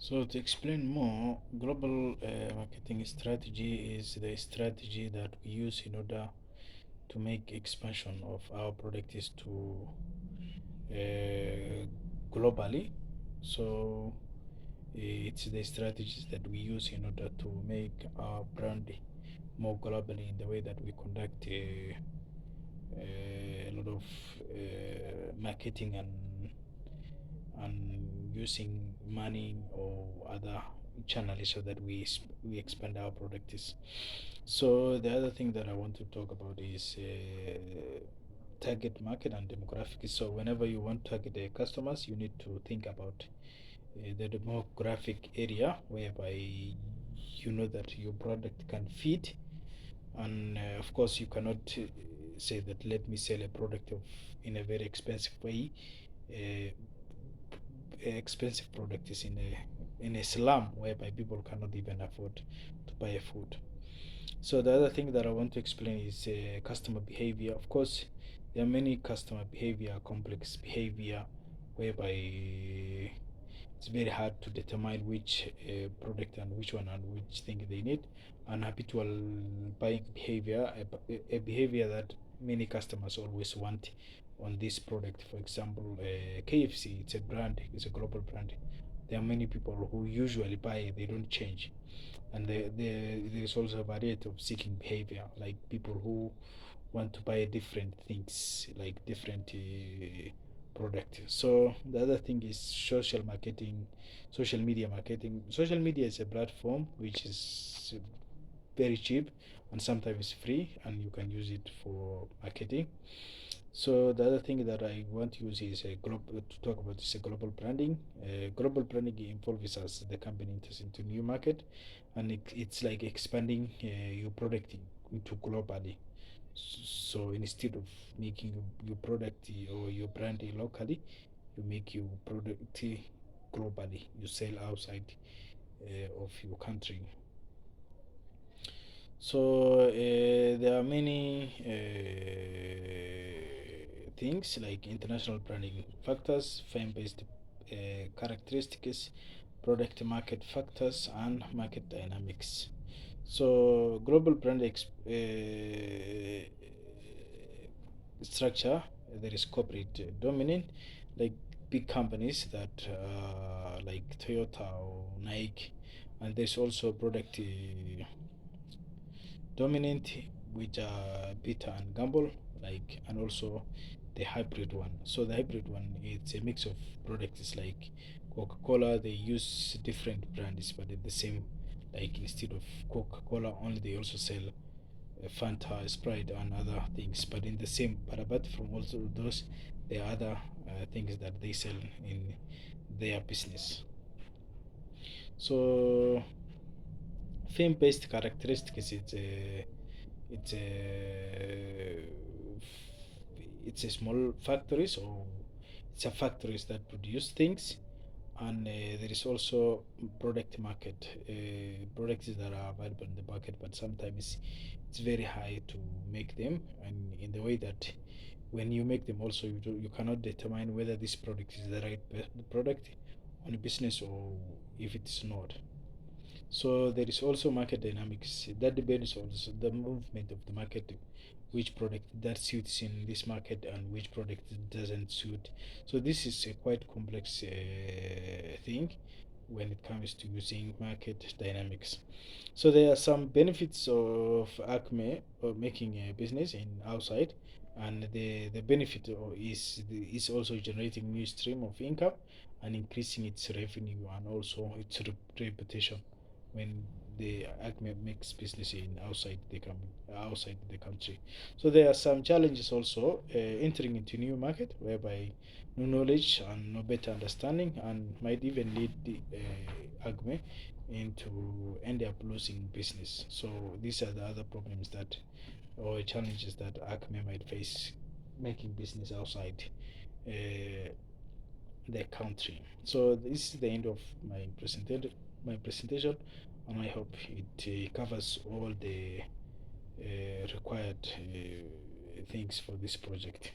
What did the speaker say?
So, to explain more, global marketing strategy is the strategy that we use in order to make expansion of our products to globally. So, it's the strategies that we use in order to make our brand more globally in the way that we conduct a lot of marketing and using money or other channels so that we expand our products. So the other thing that I want to talk about is target market and demographics. So whenever you want to target the customers, you need to think about the demographic area whereby you know that your product can fit, and of course you cannot say that let me sell a product of in a very expensive way. Uh, Expensive product is in a slum whereby people cannot even afford to buy a food. So the other thing that I want to explain is customer behavior. Of course, there are many customer behavior, complex behavior, whereby it's very hard to determine which product and which one and which thing they need. An habitual buying behavior, a behavior that many customers always want on this product. For example, KFC, it's a brand, it's a global brand. There are many people who usually buy, they don't change. And there's also a variety of seeking behavior, like people who want to buy different things, like different product. So the other thing is social marketing, social media marketing. Social media is a platform which is very cheap and sometimes free, and you can use it for marketing. So the other thing that I want to use is a global to talk about is a global branding. Global branding involves us the company enters into new market, and it's like expanding your product into globally. So instead of making your product or your brand locally, you make your product globally. You sell outside of your country. So there are many things like international branding factors, fan-based characteristics, product market factors, and market dynamics. So global brand structure, there is corporate dominant, like big companies that like Toyota or Nike, and there's also product dominant, which are Beta and Gamble, like, and also the hybrid one. So the hybrid one, it's a mix of products like Coca-Cola. They use different brands, but at the same, like instead of Coca-Cola only, they also sell Fanta, Sprite, and other things. But in the same, but apart from also those, there are other things that they sell in their business. So film-based characteristics, it's a it's a small factories, or it's a factories that produce things, and there is also product market, products that are available in the market, but sometimes it's very high to make them, and in the way that when you make them also you cannot determine whether this product is the right product on a business or if it is not. So there is also market dynamics that depends on the movement of the market, which product that suits in this market and which product doesn't suit. So this is a quite complex thing when it comes to using market dynamics. So there are some benefits of Acme of making a business in outside, and the benefit is also generating new stream of income and increasing its revenue and also its reputation when the Acme makes business in outside the country. So there are some challenges also entering into new market whereby no knowledge and no better understanding and might even lead the Acme into end up losing business. So these are the other problems that or challenges that Acme might face making business outside uh, the country. So this is the end of my presentation, and I hope it covers all the required things for this project.